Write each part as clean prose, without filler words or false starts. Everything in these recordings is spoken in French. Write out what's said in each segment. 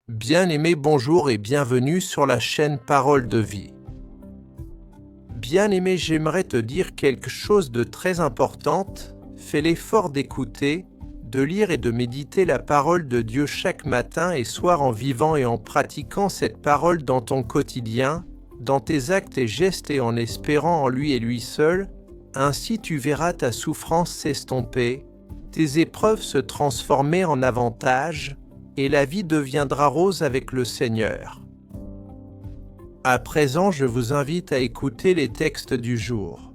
Bien-aimé, bonjour et bienvenue sur la chaîne Parole de Vie. Bien-aimé, j'aimerais te dire quelque chose de très important. Fais l'effort d'écouter, de lire et de méditer la parole de Dieu chaque matin et soir en vivant et en pratiquant cette parole dans ton quotidien, dans tes actes et gestes et en espérant en lui et lui seul. Ainsi tu verras ta souffrance s'estomper, tes épreuves se transformer en avantages, et la vie deviendra rose avec le Seigneur. À présent, je vous invite à écouter les textes du jour.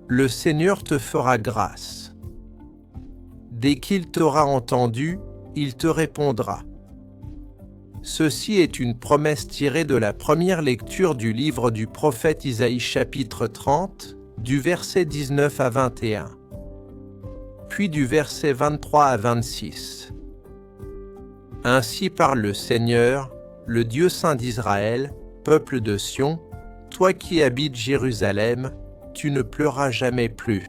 Le Seigneur te fera grâce. Dès qu'il t'aura entendu, il te répondra. Ceci est une promesse tirée de la première lecture du livre du prophète Isaïe chapitre 30, du verset 19 à 21, puis du verset 23 à 26. Ainsi parle le Seigneur, le Dieu saint d'Israël, peuple de Sion, toi qui habites Jérusalem, tu ne pleuras jamais plus.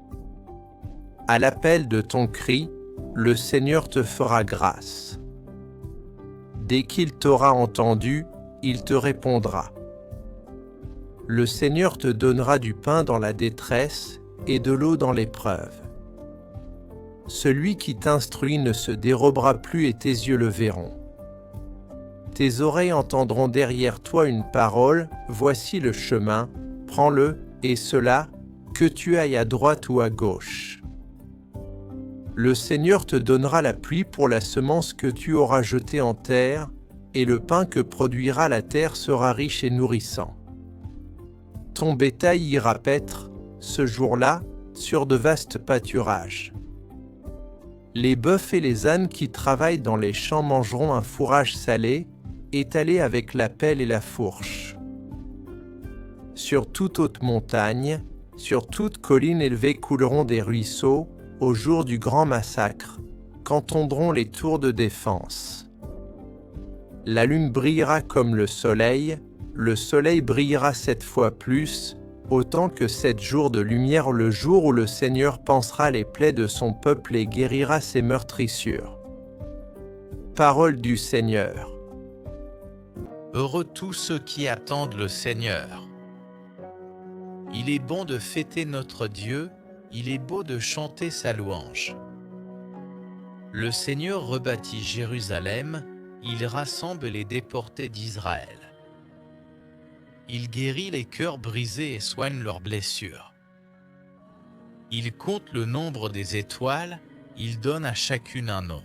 À l'appel de ton cri, le Seigneur te fera grâce. Dès qu'il t'aura entendu, il te répondra. Le Seigneur te donnera du pain dans la détresse et de l'eau dans l'épreuve. Celui qui t'instruit ne se dérobera plus et tes yeux le verront. Tes oreilles entendront derrière toi une parole, voici le chemin, prends-le, et cela, que tu ailles à droite ou à gauche. Le Seigneur te donnera la pluie pour la semence que tu auras jetée en terre, et le pain que produira la terre sera riche et nourrissant. Ton bétail ira paître, ce jour-là, sur de vastes pâturages. Les bœufs et les ânes qui travaillent dans les champs mangeront un fourrage salé, étalé avec la pelle et la fourche. Sur toute haute montagne, sur toute colline élevée couleront des ruisseaux, au jour du grand massacre, quand tomberont les tours de défense. La lune brillera comme le soleil brillera 7 fois plus, autant que 7 jours de lumière, le jour où le Seigneur pansera les plaies de son peuple et guérira ses meurtrissures. Parole du Seigneur. Heureux tous ceux qui attendent le Seigneur. Il est bon de fêter notre Dieu, il est beau de chanter sa louange. Le Seigneur rebâtit Jérusalem, il rassemble les déportés d'Israël. Il guérit les cœurs brisés et soigne leurs blessures. Il compte le nombre des étoiles, il donne à chacune un nom.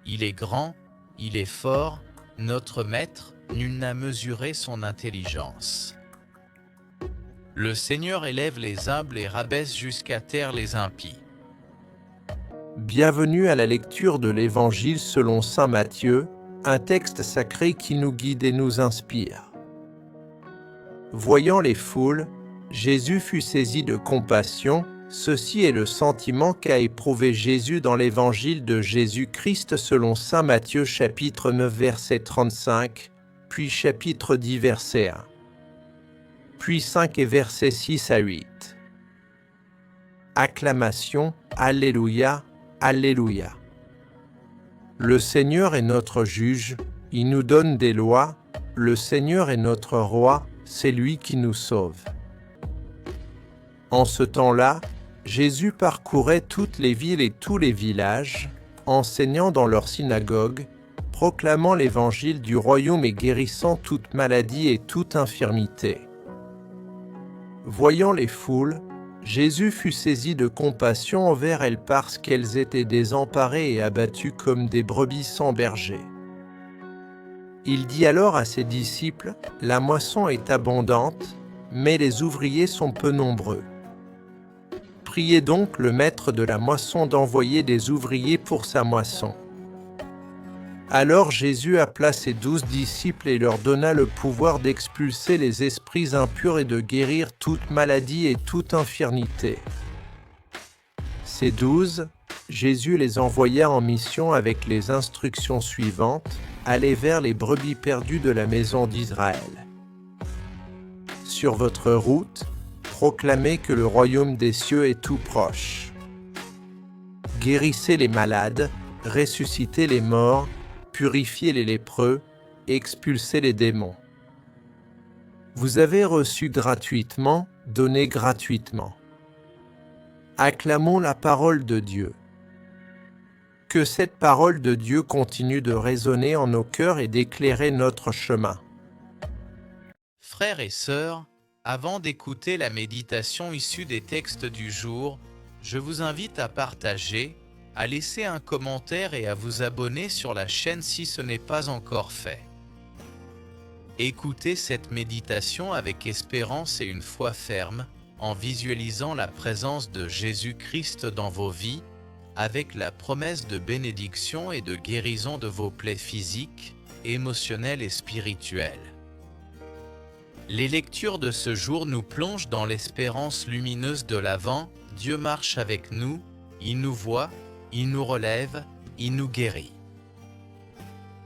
Il est grand, il est fort, notre Maître, nul n'a mesuré son intelligence. Le Seigneur élève les humbles et rabaisse jusqu'à terre les impies. Bienvenue à la lecture de l'Évangile selon saint Matthieu, un texte sacré qui nous guide et nous inspire. Voyant les foules, Jésus fut saisi de compassion. Ceci est le sentiment qu'a éprouvé Jésus dans l'Évangile de Jésus-Christ selon saint Matthieu chapitre 9 verset 35, puis chapitre 10 verset 1, puis 5 et versets 6 à 8. Acclamation, Alléluia, Alléluia. Le Seigneur est notre juge, il nous donne des lois, le Seigneur est notre roi, c'est lui qui nous sauve. En ce temps-là, Jésus parcourait toutes les villes et tous les villages, enseignant dans leurs synagogues, proclamant l'évangile du royaume et guérissant toute maladie et toute infirmité. Voyant les foules, Jésus fut saisi de compassion envers elles parce qu'elles étaient désemparées et abattues comme des brebis sans berger. Il dit alors à ses disciples, « La moisson est abondante, mais les ouvriers sont peu nombreux. Priez donc le maître de la moisson d'envoyer des ouvriers pour sa moisson. » Alors Jésus appela ses 12 disciples et leur donna le pouvoir d'expulser les esprits impurs et de guérir toute maladie et toute infirmité. Ces 12, Jésus les envoya en mission avec les instructions suivantes, « Allez vers les brebis perdues de la maison d'Israël. Sur votre route, proclamez que le royaume des cieux est tout proche. Guérissez les malades, ressuscitez les morts, purifier les lépreux, expulser les démons. Vous avez reçu gratuitement, donnez gratuitement. Acclamons la parole de Dieu. Que cette parole de Dieu continue de résonner en nos cœurs et d'éclairer notre chemin. Frères et sœurs, avant d'écouter la méditation issue des textes du jour, je vous invite à partager, à laisser un commentaire et à vous abonner sur la chaîne si ce n'est pas encore fait. Écoutez cette méditation avec espérance et une foi ferme, en visualisant la présence de Jésus-Christ dans vos vies, avec la promesse de bénédiction et de guérison de vos plaies physiques, émotionnelles et spirituelles. Les lectures de ce jour nous plongent dans l'espérance lumineuse de l'Avent. Dieu marche avec nous, il nous voit, il nous relève, il nous guérit.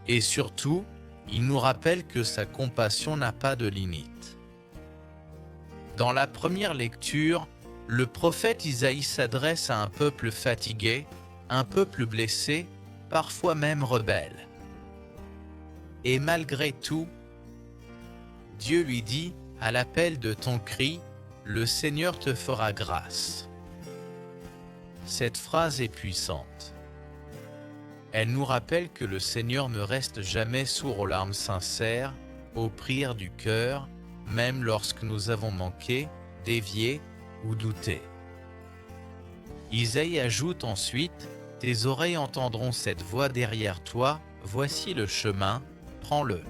Et surtout, il nous rappelle que sa compassion n'a pas de limite. Dans la première lecture, le prophète Isaïe s'adresse à un peuple fatigué, un peuple blessé, parfois même rebelle. Et malgré tout, Dieu lui dit, à l'appel de ton cri, le Seigneur te fera grâce. Cette phrase est puissante. Elle nous rappelle que le Seigneur ne reste jamais sourd aux larmes sincères, aux prières du cœur, même lorsque nous avons manqué, dévié ou douté. Isaïe ajoute ensuite, « Tes oreilles entendront cette voix derrière toi, voici le chemin, prends-le. »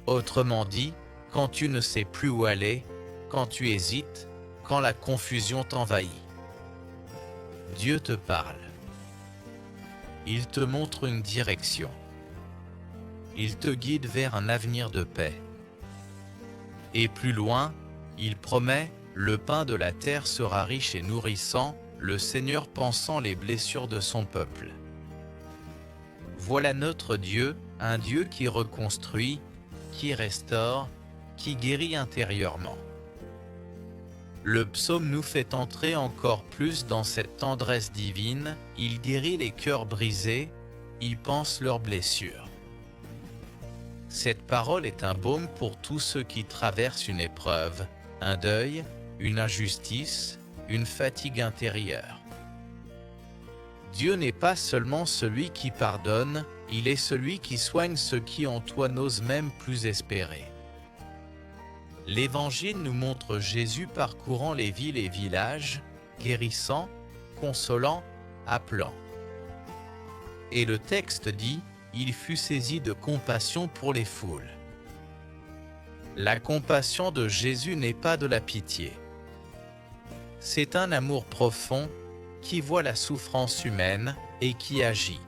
Autrement dit, quand tu ne sais plus où aller, quand tu hésites, quand la confusion t'envahit. Dieu te parle. Il te montre une direction. Il te guide vers un avenir de paix. Et plus loin, il promet, le pain de la terre sera riche et nourrissant, le Seigneur pansant les blessures de son peuple. Voilà notre Dieu, un Dieu qui reconstruit, qui restaure, qui guérit intérieurement. Le psaume nous fait entrer encore plus dans cette tendresse divine, il guérit les cœurs brisés, il panse leurs blessures. Cette parole est un baume pour tous ceux qui traversent une épreuve, un deuil, une injustice, une fatigue intérieure. Dieu n'est pas seulement celui qui pardonne, il est celui qui soigne ceux qui en toi n'osent même plus espérer. L'Évangile nous montre Jésus parcourant les villes et villages, guérissant, consolant, appelant. Et le texte dit, il fut saisi de compassion pour les foules. La compassion de Jésus n'est pas de la pitié. C'est un amour profond qui voit la souffrance humaine et qui agit.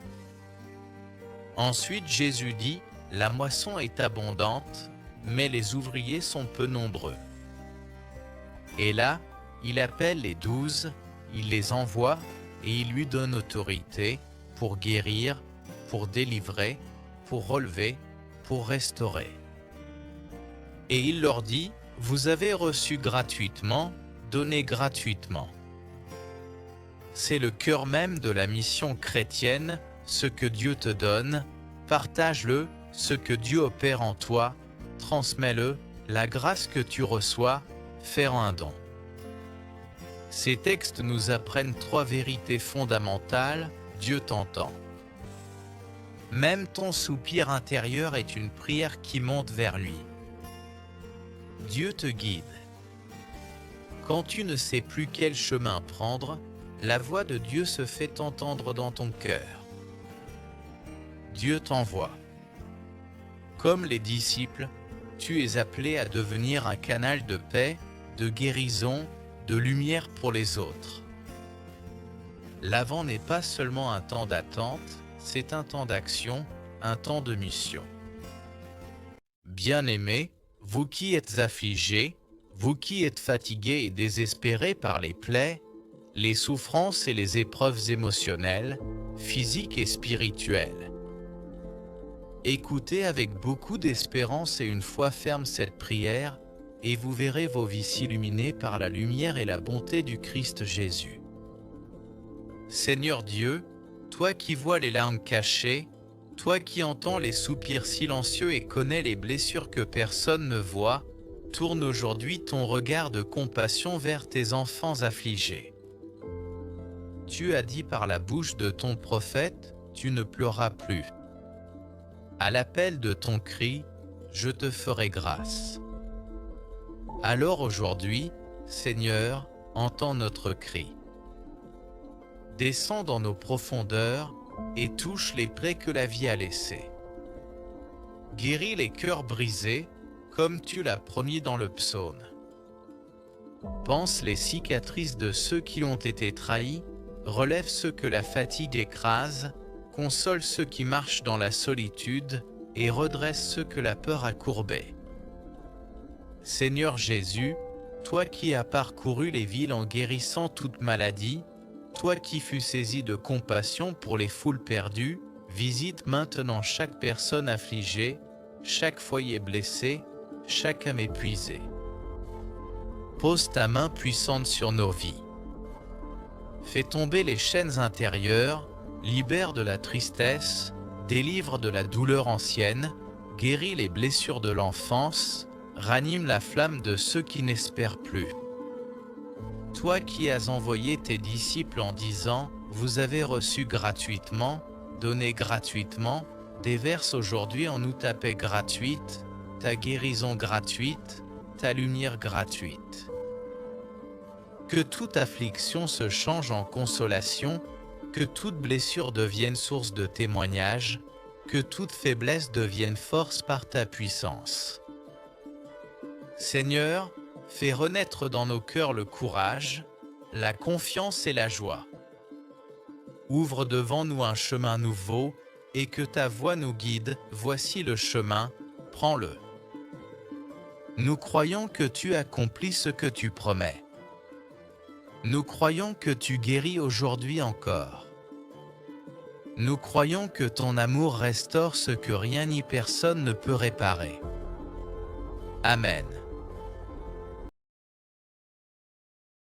Ensuite Jésus dit, la moisson est abondante, mais les ouvriers sont peu nombreux. Et là, il appelle les 12, il les envoie et il lui donne autorité pour guérir, pour délivrer, pour relever, pour restaurer. Et il leur dit, vous avez reçu gratuitement, donnez gratuitement. C'est le cœur même de la mission chrétienne, ce que Dieu te donne, partage-le, ce que Dieu opère en toi, transmets-le, la grâce que tu reçois, fais un don. Ces textes nous apprennent 3 vérités fondamentales, Dieu t'entend. Même ton soupir intérieur est une prière qui monte vers lui. Dieu te guide. Quand tu ne sais plus quel chemin prendre, la voix de Dieu se fait entendre dans ton cœur. Dieu t'envoie. Comme les disciples, tu es appelé à devenir un canal de paix, de guérison, de lumière pour les autres. L'Avent n'est pas seulement un temps d'attente, c'est un temps d'action, un temps de mission. Bien-aimés, vous qui êtes affligés, vous qui êtes fatigués et désespérés par les plaies, les souffrances et les épreuves émotionnelles, physiques et spirituelles. Écoutez avec beaucoup d'espérance et une foi ferme cette prière, et vous verrez vos vies s'illuminer par la lumière et la bonté du Christ Jésus. Seigneur Dieu, toi qui vois les larmes cachées, Toi qui entends les soupirs silencieux et connais les blessures que personne ne voit, tourne aujourd'hui ton regard de compassion vers tes enfants affligés. Tu as dit par la bouche de ton prophète, tu ne pleureras plus. À l'appel de ton cri, je te ferai grâce. Alors aujourd'hui, Seigneur, entends notre cri. Descends dans nos profondeurs et touche les plaies que la vie a laissées. Guéris les cœurs brisés, comme tu l'as promis dans le psaume. Pense les cicatrices de ceux qui ont été trahis, relève ceux que la fatigue écrase, console ceux qui marchent dans la solitude et redresse ceux que la peur a courbés. Seigneur Jésus, toi qui as parcouru les villes en guérissant toute maladie, toi qui fus saisi de compassion pour les foules perdues, visite maintenant chaque personne affligée, chaque foyer blessé, chaque âme épuisée. Pose ta main puissante sur nos vies. Fais tomber les chaînes intérieures, libère de la tristesse, délivre de la douleur ancienne, guéris les blessures de l'enfance, ranime la flamme de ceux qui n'espèrent plus. Toi qui as envoyé tes disciples en disant « Vous avez reçu gratuitement, donné gratuitement, déverse aujourd'hui en nous ta paix gratuite, ta guérison gratuite, ta lumière gratuite. » Que toute affliction se change en consolation, que toute blessure devienne source de témoignage, que toute faiblesse devienne force par ta puissance. Seigneur, fais renaître dans nos cœurs le courage, la confiance et la joie. Ouvre devant nous un chemin nouveau et que ta voix nous guide. Voici le chemin, prends-le. Nous croyons que tu accomplis ce que tu promets. Nous croyons que tu guéris aujourd'hui encore. Nous croyons que ton amour restaure ce que rien ni personne ne peut réparer. Amen.